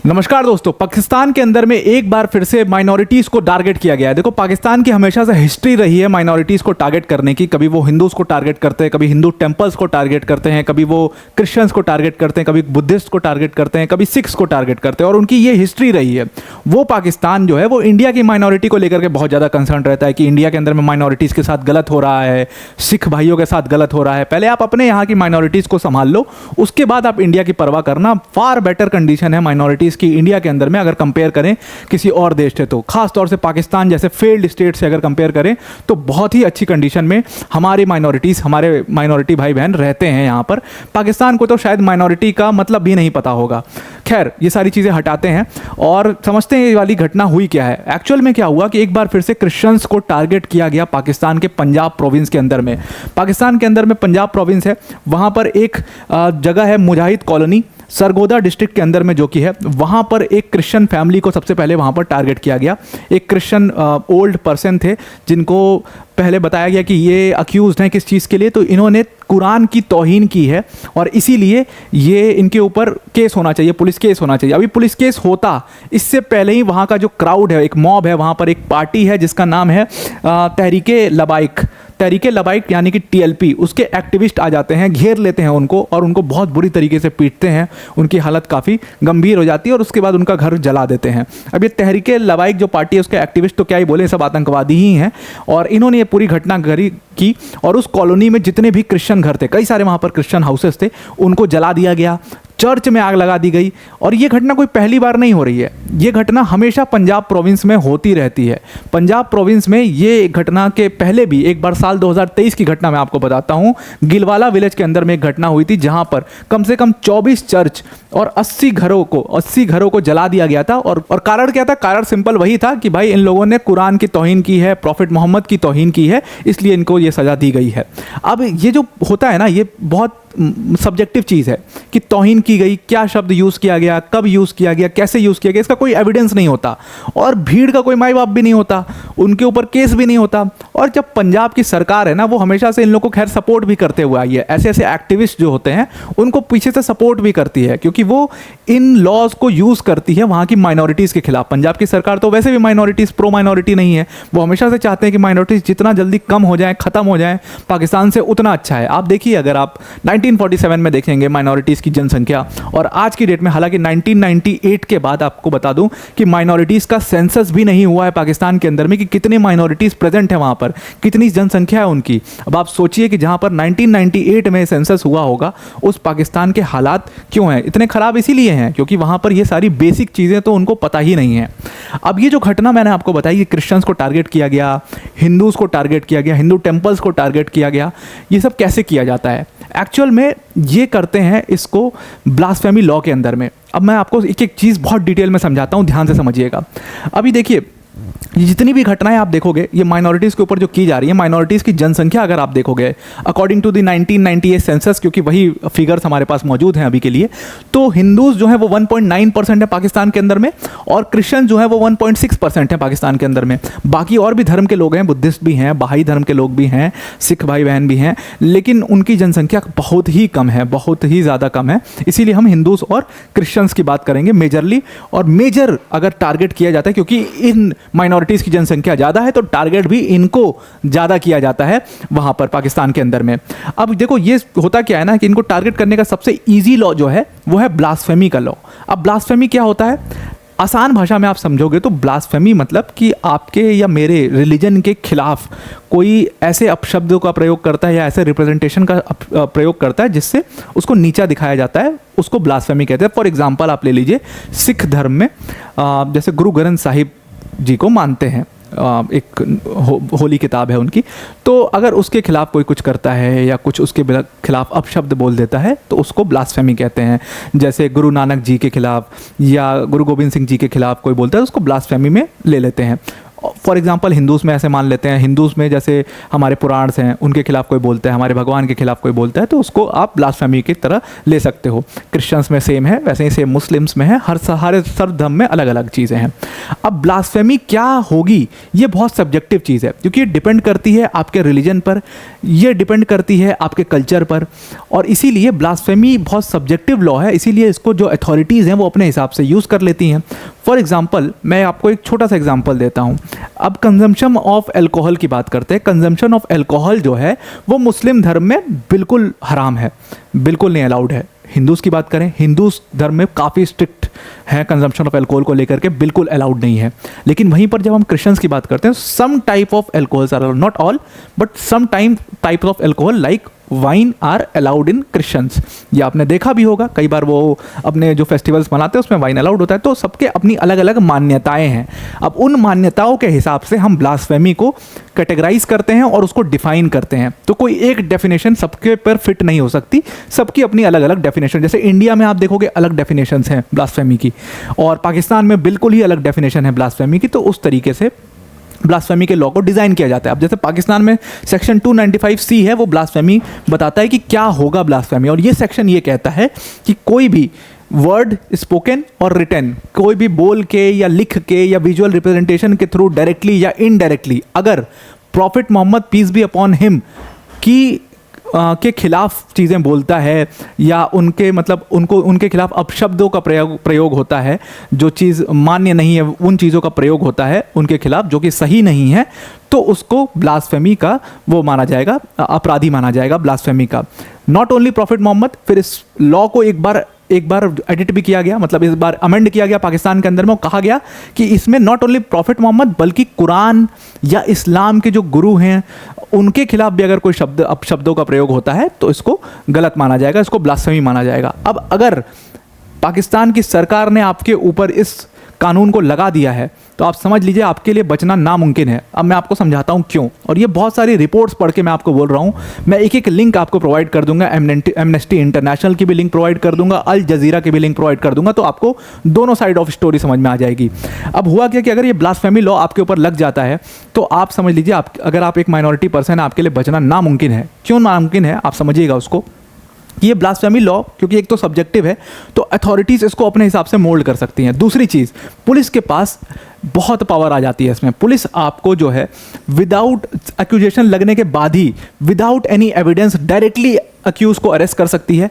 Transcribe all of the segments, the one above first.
नमस्कार दोस्तों। पाकिस्तान के अंदर में एक बार फिर से माइनॉरिटीज़ को टारगेट किया गया है। देखो, पाकिस्तान की हमेशा से हिस्ट्री रही है माइनॉरिटीज़ को टारगेट करने की। कभी वो हिंदूज़ को टारगेट करते हैं, कभी हिंदू टेम्पल्स को टारगेट करते हैं, कभी वो क्रिश्चियंस को टारगेट करते हैं, कभी बुद्धिस्ट को टारगेट करते हैं, कभी सिख्स को टारगेट करते हैं, और उनकी ये हिस्ट्री रही है। वो पाकिस्तान जो है वो इंडिया की माइनॉरिटी को लेकर के बहुत ज़्यादा कंसर्न रहता है कि इंडिया के अंदर में माइनॉरिटीज़ के साथ गलत हो रहा है, सिख भाइयों के साथ गलत हो रहा है। पहले आप अपने यहाँ की माइनॉरिटीज़ को संभाल लो, उसके बाद आप इंडिया की परवाह करना। फार बेटर कंडीशन है माइनॉरिटीज़ की इंडिया के अंदर में, अगर कंपेयर करें किसी और देश से। तो खास तौर से पाकिस्तान जैसे फेल्ड स्टेट से अगर कंपेयर करें तो बहुत ही अच्छी कंडीशन में हमारी माइनॉरिटीज़, हमारे माइनॉरिटी भाई बहन रहते हैं यहाँ पर। पाकिस्तान को तो शायद माइनॉरिटी का मतलब भी नहीं पता होगा। खैर, ये सारी चीज़ें हटाते हैं और समझते हैं ये वाली घटना हुई क्या है। एक्चुअल में क्या हुआ कि एक बार फिर से क्रिश्चियंस को टारगेट किया गया पाकिस्तान के पंजाब प्रोविंस के अंदर में। पाकिस्तान के अंदर में पंजाब प्रोविंस है, वहाँ पर एक जगह है मुजाहिद कॉलोनी, सरगोदा डिस्ट्रिक्ट के अंदर में जो कि है, वहाँ पर एक क्रिश्चियन फैमिली को सबसे पहले वहाँ पर टारगेट किया गया। एक क्रिश्चियन ओल्ड पर्सन थे जिनको पहले बताया गया कि ये अक्यूज़ड हैं किस चीज़ के लिए, तो इन्होंने कुरान की तौहीन की है और इसीलिए ये इनके ऊपर केस होना चाहिए, पुलिस केस होना चाहिए। अभी पुलिस केस होता इससे पहले ही वहाँ का जो क्राउड है, एक मॉब है, वहाँ पर एक पार्टी है जिसका नाम है तहरीके लबाइक यानी कि टीएलपी, उसके एक्टिविस्ट आ जाते हैं, घेर लेते हैं उनको और उनको बहुत बुरी तरीके से पीटते हैं। उनकी हालत काफ़ी गंभीर हो जाती है और उसके बाद उनका घर जला देते हैं। अब ये तहरीके लबाइक जो पार्टी है उसके एक्टिविस्ट तो क्या ही बोले, सब आतंकवादी ही हैं। और इन्होंने ये पूरी घटना की और उस कॉलोनी में जितने भी क्रिश्चियन घर थे, कई सारे वहाँ पर क्रिश्चियन हाउसेस थे, उनको जला दिया गया, चर्च में आग लगा दी गई। और ये घटना कोई पहली बार नहीं हो रही है, ये घटना हमेशा पंजाब प्रोविंस में होती रहती है। पंजाब प्रोविंस में ये घटना के पहले भी एक बार साल 2023 की घटना मैं आपको बताता हूँ। गिलवाला विलेज के अंदर में एक घटना हुई थी जहाँ पर कम से कम 24 चर्च और 80 घरों को जला दिया गया था। और कारण क्या था? कारण सिंपल वही था कि भाई इन लोगों ने कुरान की तौहीन की है, प्रॉफिट मोहम्मद की तौहीन की है, इसलिए इनको ये सज़ा दी गई है। अब ये जो होता है ना, ये बहुत सब्जेक्टिव चीज़ है कि तौहीन की गई, क्या शब्द यूज़ किया गया, कब यूज़ किया गया, कैसे यूज़ किया गया, इसका कोई एविडेंस नहीं होता और भीड़ का कोई माई बाप भी नहीं होता, उनके ऊपर केस भी नहीं होता। और जब पंजाब की सरकार है ना, वो हमेशा से इन लोगों को खैर सपोर्ट भी करते हुए आई है। ऐसे ऐसे एक्टिविस्ट जो होते हैं उनको पीछे से सपोर्ट भी करती है, क्योंकि वो इन लॉज को यूज़ करती है वहाँ की माइनॉरिटीज़ के खिलाफ। पंजाब की सरकार तो वैसे भी माइनॉरिटीज़ प्रो माइनॉरिटी नहीं है, वो हमेशा से चाहते हैं कि माइनॉरिटीज़ जितना जल्दी कम हो जाए, ख़त्म हो जाए पाकिस्तान से, उतना अच्छा है। आप देखिए, अगर आप 1947 में देखेंगे माइनॉरिटीज़ की जनसंख्या और आज की डेट में, हालांकि 1998 के बाद आपको बता दूं कि माइनॉरिटीज़ का सेंसस भी नहीं हुआ है पाकिस्तान के अंदर में कि कितने माइनॉरिटीज़ प्रेजेंट है वहाँ पर, कितनी जनसंख्या है उनकी। अब आप सोचिए कि जहाँ पर 1998 में सेंसस हुआ होगा, उस पाकिस्तान के हालात क्यों हैं इतने ख़राब? इसीलिए हैं क्योंकि वहाँ पर ये सारी बेसिक चीज़ें तो उनको पता ही नहीं है। अब ये जो घटना मैंने आपको बताई कि क्रिश्चियंस को टारगेट किया गया, हिंदूज़ को टारगेट किया गया, हिंदू टेम्पल्स को टारगेट किया गया, ये सब कैसे किया जाता है? एक्चुअल में ये करते हैं इसको ब्लास्फेमी लॉ के अंदर में। अब मैं आपको एक एक चीज़ बहुत डिटेल में समझाता हूँ, ध्यान से समझिएगा। अभी देखिए, ये जितनी भी घटनाएं आप देखोगे ये माइनॉरिटीज़ के ऊपर जो की जा रही है, माइनॉरिटीज़ की जनसंख्या अगर आप देखोगे अकॉर्डिंग टू द 1998 सेंसस, क्योंकि वही फिगर्स हमारे पास मौजूद हैं अभी के लिए, तो हिंदूज़ जो है वो 1.9% है पाकिस्तान के अंदर में और क्रिश्चियन जो है वो 1.6% है पाकिस्तान के अंदर में। बाकी और भी धर्म के लोग हैं, बुद्धिस्ट भी हैं, बहाई धर्म के लोग भी हैं, सिख भाई बहन भी हैं, लेकिन उनकी जनसंख्या बहुत ही कम है, बहुत ही ज़्यादा कम है। इसीलिए हम हिंदूज़ और क्रिश्चियंस की बात करेंगे मेजरली, और मेजर अगर टारगेट किया जाता है क्योंकि इन माइनॉरिटीज़ की जनसंख्या ज़्यादा है तो टारगेट भी इनको ज़्यादा किया जाता है वहाँ पर पाकिस्तान के अंदर में। अब देखो, ये होता क्या है ना कि इनको टारगेट करने का सबसे ईजी लॉ जो है वो है ब्लास्फेमी का लॉ। अब ब्लास्फेमी क्या होता है? आसान भाषा में आप समझोगे तो ब्लास्फेमी मतलब कि आपके या मेरे रिलीजन के खिलाफ कोई ऐसे अपशब्दों का प्रयोग करता है या ऐसे रिप्रेजेंटेशन का प्रयोग करता है जिससे उसको नीचा दिखाया जाता है, उसको ब्लास्फेमी कहते हैं। फॉर एग्जांपल आप ले लीजिए, सिख धर्म में जैसे गुरु ग्रंथ साहिब जी को मानते हैं, एक होली किताब है उनकी, तो अगर उसके खिलाफ कोई कुछ करता है या कुछ उसके खिलाफ अपशब्द बोल देता है तो उसको ब्लास्फेमी कहते हैं। जैसे गुरु नानक जी के खिलाफ या गुरु गोविंद सिंह जी के खिलाफ कोई बोलता है तो उसको ब्लास्फेमी में ले लेते हैं। फॉर एग्जांपल हिंदूज़ में ऐसे मान लेते हैं, हिंदूज़ में जैसे हमारे पुराण हैं उनके खिलाफ कोई बोलता है, हमारे भगवान के खिलाफ कोई बोलता है, तो उसको आप ब्लास्फेमी की तरह ले सकते हो। क्रिश्चियंस में सेम है, वैसे ही सेम मुस्लिम्स में है, हर सर्व धर्म में अलग अलग चीज़ें हैं। अब ब्लास्फेमी क्या होगी ये बहुत सब्जेक्टिव चीज़ है, क्योंकि ये डिपेंड करती है आपके रिलीजन पर, ये डिपेंड करती है आपके कल्चर पर, और इसीलिए ब्लास्फेमी बहुत सब्जेक्टिव लॉ है, इसीलिए इसको जो अथॉरिटीज़ हैं वो अपने हिसाब से यूज़ कर लेती हैं। फॉर एग्जाम्पल मैं आपको एक छोटा सा एग्जाम्पल देता हूँ। अब कंजम्पशन ऑफ एल्कोहल की बात करते हैं। कंजम्पशन ऑफ एल्कोहल जो है वो मुस्लिम धर्म में बिल्कुल हराम है, बिल्कुल नहीं अलाउड है। हिंदूज़ की बात करें, हिंदूज़ धर्म में काफ़ी स्ट्रिक्ट है कंजम्पशन ऑफ एल्कोहल को लेकर के, बिल्कुल अलाउड नहीं है। लेकिन वहीं पर जब हम क्रिश्चियंस की बात करते हैं, some type of alcohols are, not all but some type of alcohol like wine are allowed in Christians. ये आपने देखा भी होगा, कई बार वो अपने जो फेस्टिवल्स मनाते हैं उसमें वाइन अलाउड होता है। तो सबके अपनी अलग अलग मान्यताएं हैं। अब उन मान्यताओं के हिसाब से हम ब्लास्फेमी को कैटेगराइज करते हैं और उसको डिफाइन करते हैं। तो कोई एक डेफिनेशन सबके पर फिट नहीं हो सकती, सबकी अपनी अलग अलग डेफिनेशन। जैसे इंडिया में आप देखोगे अलग डेफिनेशंस हैं ब्लास्फेमी की, और पाकिस्तान में बिल्कुल ही अलग डेफिनेशन है ब्लास्फेमी की। तो उस तरीके से ब्लास्फेमी के लॉ को डिज़ाइन किया जाता है। अब जैसे पाकिस्तान में सेक्शन 295C है, वो ब्लास्फेमी बताता है कि क्या होगा ब्लास्फेमी, और ये सेक्शन ये कहता है कि कोई भी वर्ड स्पोकन और रिटन, कोई भी बोल के या लिख के या विजुअल रिप्रेजेंटेशन के थ्रू डायरेक्टली या इनडायरेक्टली अगर prophet Muhammad peace be upon him की के खिलाफ चीज़ें बोलता है, या उनके मतलब उनके खिलाफ अपशब्दों का प्रयोग होता है, जो चीज़ मान्य नहीं है उन चीज़ों का प्रयोग होता है उनके खिलाफ जो कि सही नहीं है, तो उसको ब्लास्फेमी का वो माना जाएगा, अपराधी माना जाएगा ब्लास्फेमी का। नॉट ओनली प्रॉफिट मोहम्मद, फिर इस लॉ को एक बार एडिट भी किया गया, मतलब इस बार अमेंड किया गया पाकिस्तान के अंदर में। कहा गया कि इसमें नॉट ओनली प्रॉफिट मोहम्मद बल्कि कुरान या इस्लाम के जो गुरु हैं उनके खिलाफ भी अगर कोई अपशब्दों का प्रयोग होता है तो इसको गलत माना जाएगा, इसको ब्लास्फेमी माना जाएगा। अब अगर पाकिस्तान की सरकार ने आपके ऊपर इस कानून को लगा दिया है तो आप समझ लीजिए आपके लिए बचना नामुमकिन है। अब मैं आपको समझाता हूँ क्यों, और ये बहुत सारी रिपोर्ट्स पढ़ के मैं आपको बोल रहा हूँ। मैं एक एक लिंक आपको प्रोवाइड कर दूंगा, एमनेस्टी इंटरनेशनल की भी लिंक प्रोवाइड कर दूंगा, अल जजीरा की भी लिंक प्रोवाइड कर दूंगा, तो आपको दोनों साइड ऑफ स्टोरी समझ में आ जाएगी। अब हुआ क्या कि अगर ये ब्लास्फेमी लॉ आपके ऊपर लग जाता है तो आप समझ लीजिए अगर आप एक माइनॉरिटी पर्सन है आपके लिए बचना नामुमकिन है। क्यों नामुमकिन है आप समझिएगा उसको। ये ब्लास्फेमी लॉ क्योंकि एक तो सब्जेक्टिव है तो अथॉरिटीज़ इसको अपने हिसाब से मोल्ड कर सकती हैं। दूसरी चीज़, पुलिस के पास बहुत पावर आ जाती है इसमें। पुलिस आपको जो है विदाउट एक्यूजेशन लगने के बाद ही, without any evidence, directly accused को अरेस्ट कर सकती है,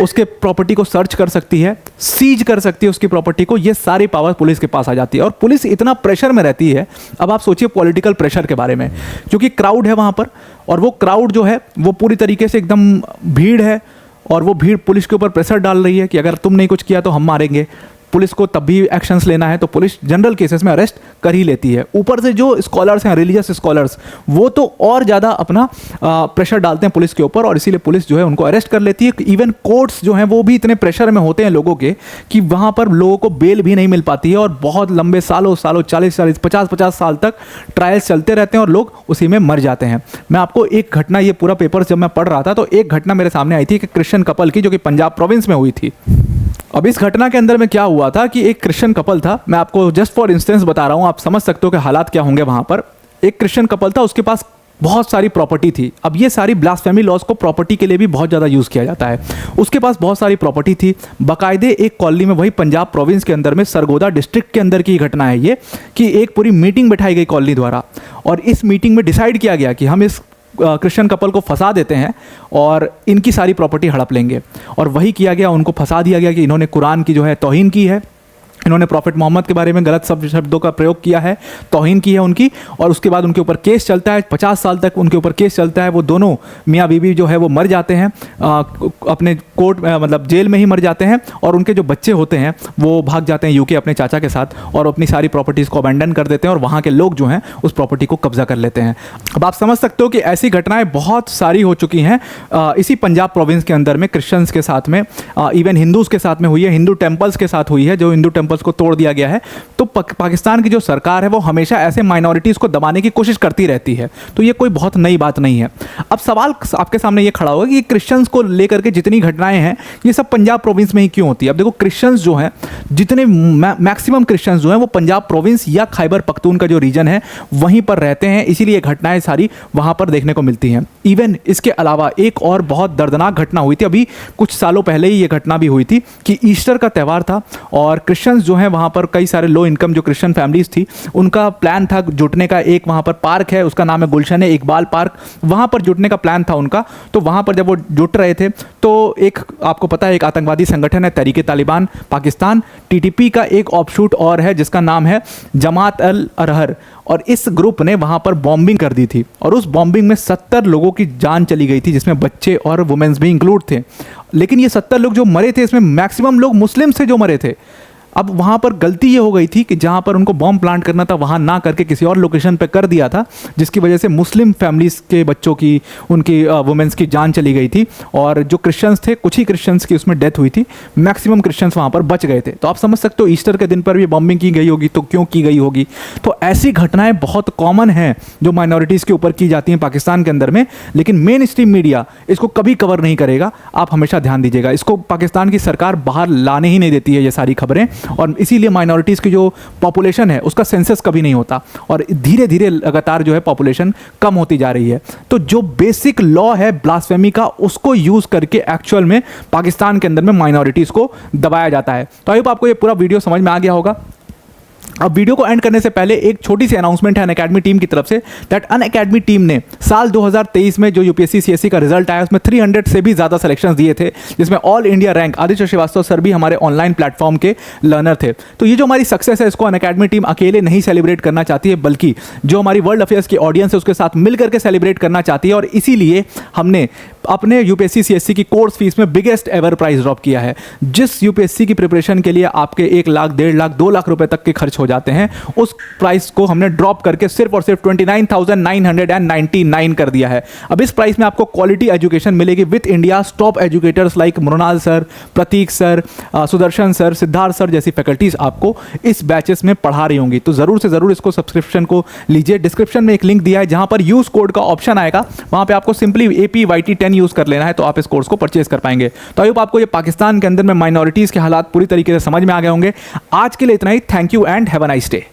उसके प्रॉपर्टी को सर्च कर सकती है, सीज कर सकती है उसकी प्रॉपर्टी को। ये सारी पावर पुलिस के पास आ जाती है और पुलिस इतना प्रेशर में रहती है। अब आप सोचिए पॉलिटिकल प्रेशर के बारे में, क्योंकि क्राउड है वहाँ पर, और वो क्राउड जो है वो पूरी तरीके से एकदम भीड़ है, और वो भीड़ पुलिस के ऊपर प्रेशर डाल रही है कि अगर तुम नहीं कुछ किया तो हम मारेंगे। पुलिस को तब भी एक्शंस लेना है तो पुलिस जनरल केसेस में अरेस्ट कर ही लेती है। ऊपर से जो स्कॉलर्स हैं, रिलीजियस स्कॉलर्स, वो तो और ज़्यादा अपना प्रेशर डालते हैं पुलिस के ऊपर, और इसीलिए पुलिस जो है उनको अरेस्ट कर लेती है। इवन कोर्ट्स जो हैं वो भी इतने प्रेशर में होते हैं लोगों के कि वहाँ पर लोगों को बेल भी नहीं मिल पाती है, और बहुत लंबे सालों 40 50 साल तक ट्रायल्स चलते रहते हैं और लोग उसी में मर जाते हैं। मैं आपको एक घटना, ये पूरा पेपर जब मैं पढ़ रहा था तो एक घटना मेरे सामने आई थी कि क्रिश्चियन कपल की, जो कि पंजाब प्रोविंस में हुई थी। अब इस घटना के अंदर में क्या हुआ था कि एक क्रिश्चियन कपल था, मैं आपको जस्ट फॉर इंस्टेंस बता रहा हूँ, आप समझ सकते हो कि हालात क्या होंगे वहाँ पर। एक क्रिश्चियन कपल था, उसके पास बहुत सारी प्रॉपर्टी थी। अब ये सारी ब्लास्फेमी लॉज को प्रॉपर्टी के लिए भी बहुत ज़्यादा यूज़ किया जाता है। उसके पास बहुत सारी प्रॉपर्टी थी, बाकायदे एक कॉलोनी में, वही पंजाब प्रोविंस के अंदर में सरगोदा डिस्ट्रिक्ट के अंदर की घटना है ये, कि एक पूरी मीटिंग बिठाई गई कॉलोनी द्वारा, और इस मीटिंग में डिसाइड किया गया कि हम इस क्रिश्चियन कपल को फंसा देते हैं और इनकी सारी प्रॉपर्टी हड़प लेंगे। और वही किया गया, उनको फंसा दिया गया कि इन्होंने कुरान की जो है तौहीन की है, इन्होंने प्रॉफिट मोहम्मद के बारे में गलत शब्दों का प्रयोग किया है, तौहीन की है उनकी, और उसके बाद उनके ऊपर केस चलता है। 50 साल तक उनके ऊपर केस चलता है। वो दोनों मियाँ बीवी जो है वो मर जाते हैं, अपने कोर्ट मतलब जेल में ही मर जाते हैं, और उनके जो बच्चे होते हैं वो भाग जाते हैं यूके अपने चाचा के साथ, और अपनी सारी प्रॉपर्टीज़ को अबैंडन कर देते हैं, और वहाँ के लोग जो हैं उस प्रॉपर्टी को कब्जा कर लेते हैं। अब आप समझ सकते हो कि ऐसी घटनाएँ बहुत सारी हो चुकी हैं इसी पंजाब प्रोविंस के अंदर में, क्रिश्चियंस के साथ में, इवन हिंदूज़ के साथ में हुई है, हिंदू टेम्पल्स के साथ हुई है। जो हिंदू टेम्पल टेम्पल्स को तोड़ दिया गया है। तो पाकिस्तान की जो सरकार है वो हमेशा ऐसे माइनॉरिटीज़ को दबाने की कोशिश करती रहती है, तो ये कोई बहुत नई बात नहीं है। अब सवाल आपके सामने ये खड़ा होगा कि क्रिश्चियंस को लेकर के जितनी घटनाएं हैं ये सब पंजाब प्रोविंस में ही क्यों होती है। अब देखो, क्रिश्चियंस जो हैं, जितने मैक्सिमम क्रिश्चियंस जो हैं वो पंजाब प्रोविंस या खैबर पख्तून का जो रीजन है वहीं पर रहते हैं, इसीलिए घटनाएं सारी वहाँ पर देखने को मिलती हैं। इवन इसके अलावा एक और बहुत दर्दनाक घटना हुई थी, अभी कुछ सालों पहले ही ये घटना भी हुई थी कि ईस्टर का त्यौहार था और क्रिश्चियंस जो हैं वहाँ पर कई सारे लो इनकम जो क्रिश्चियन फैमिलीज थी उनका प्लान था जुटने का। एक वहाँ पर पार्क है, उसका नाम है गुलशन इकबाल पार्क, वहाँ पर जुटने का प्लान था उनका। तो वहाँ पर जब वो जुट रहे थे तो एक, आपको पता है, एक आतंकवादी संगठन है तहरीक तालिबान पाकिस्तान, टीटीपी का एक ऑफशूट और है जिसका नाम है जमात अल अरहर, और इस ग्रुप ने वहाँ पर बॉम्बिंग कर दी थी और उस बॉम्बिंग में 70 लोगों की जान चली गई थी, जिसमें बच्चे और वुमेन्स भी इंक्लूड थे। लेकिन ये 70 लोग जो मरे थे इसमें मैक्सिमम लोग मुस्लिम से जो मरे थे। अब वहाँ पर गलती ये हो गई थी कि जहाँ पर उनको बॉम्ब प्लांट करना था वहाँ ना करके किसी और लोकेशन पे कर दिया था, जिसकी वजह से मुस्लिम फैमिलीज़ के बच्चों की, उनकी वुमेन्स की जान चली गई थी और जो क्रिश्चियंस थे, कुछ ही क्रिश्चियंस की उसमें डेथ हुई थी, मैक्सिमम क्रिश्चियंस वहाँ पर बच गए थे। तो आप समझ सकते हो ईस्टर के दिन पर भी बॉम्बिंग की गई होगी, तो क्यों की गई होगी। तो ऐसी घटनाएँ बहुत कॉमन हैं जो माइनॉरिटीज़ के ऊपर की जाती हैं पाकिस्तान के अंदर में, लेकिन मेन स्ट्रीम मीडिया इसको कभी कवर नहीं करेगा। आप हमेशा ध्यान दीजिएगा, इसको पाकिस्तान की सरकार बाहर लाने ही नहीं देती है ये सारी खबरें, और इसीलिए माइनॉरिटीज़ की जो पॉपुलेशन है उसका सेंसस कभी नहीं होता और धीरे धीरे लगातार जो है पॉपुलेशन कम होती जा रही है। तो जो बेसिक लॉ है ब्लास्फेमी का, उसको यूज़ करके एक्चुअल में पाकिस्तान के अंदर में माइनॉरिटीज़ को दबाया जाता है। तो आई होप आपको ये पूरा वीडियो समझ में आ गया होगा। अब वीडियो को एंड करने से पहले एक छोटी सी अनाउंसमेंट है अनअकैडमी टीम की तरफ से, दैट अनअकैडमी टीम ने साल 2023 में जो यूपीएससी सीएससी का रिजल्ट आया उसमें 300 से भी ज़्यादा सिलेक्शंस दिए थे, जिसमें all India rank Aditya Shrivastava sir भी हमारे ऑनलाइन प्लेटफॉर्म के लर्नर थे। तो ये जो हमारी सक्सेस है इसको अनअकैडमी टीम अकेले नहीं सेलिब्रेट करना चाहती है, बल्कि जो हमारी वर्ल्ड अफेयर्स की ऑडियंस है उसके साथ मिलकर के सेलिब्रेट करना चाहती है, और इसीलिए हमने अपने यूपीएससी सीएससी की कोर्स फीस में बिगेस्ट एवर प्राइस ड्रॉप किया है। जिस यूपीएससी की प्रिपरेशन के लिए आपके 1 लाख, 1.5 लाख, 2 लाख रुपए तक के खर्च हो जाते हैं, उस प्राइस को हमने ड्रॉप करके सिर्फ और सिर्फ 29,999 कर दिया है। अब इस प्राइस में आपको क्वालिटी एजुकेशन मिलेगी with India's top educators like Mrinal sir, Prateek sir, Sudarshan sir, Siddharth sir जैसी फैकल्टीज आपको इस बैचेस में पढ़ा रही होंगी। तो जरूर से जरूर इसको सब्सक्रिप्शन को लीजिए। डिस्क्रिप्शन में एक लिंक दिया है जहां पर यूज कोड का ऑप्शन आएगा, वहां पे आपको सिंपली APYT10 यूज कर लेना है, तो आप इस कोर्स को परचेज कर पाएंगे। तो आई होप आपको ये पाकिस्तान के अंदर में माइनॉरिटीज के हालात पूरी तरीके से समझ में आ गए होंगे। आज के लिए इतना ही। Thank you and have a nice day.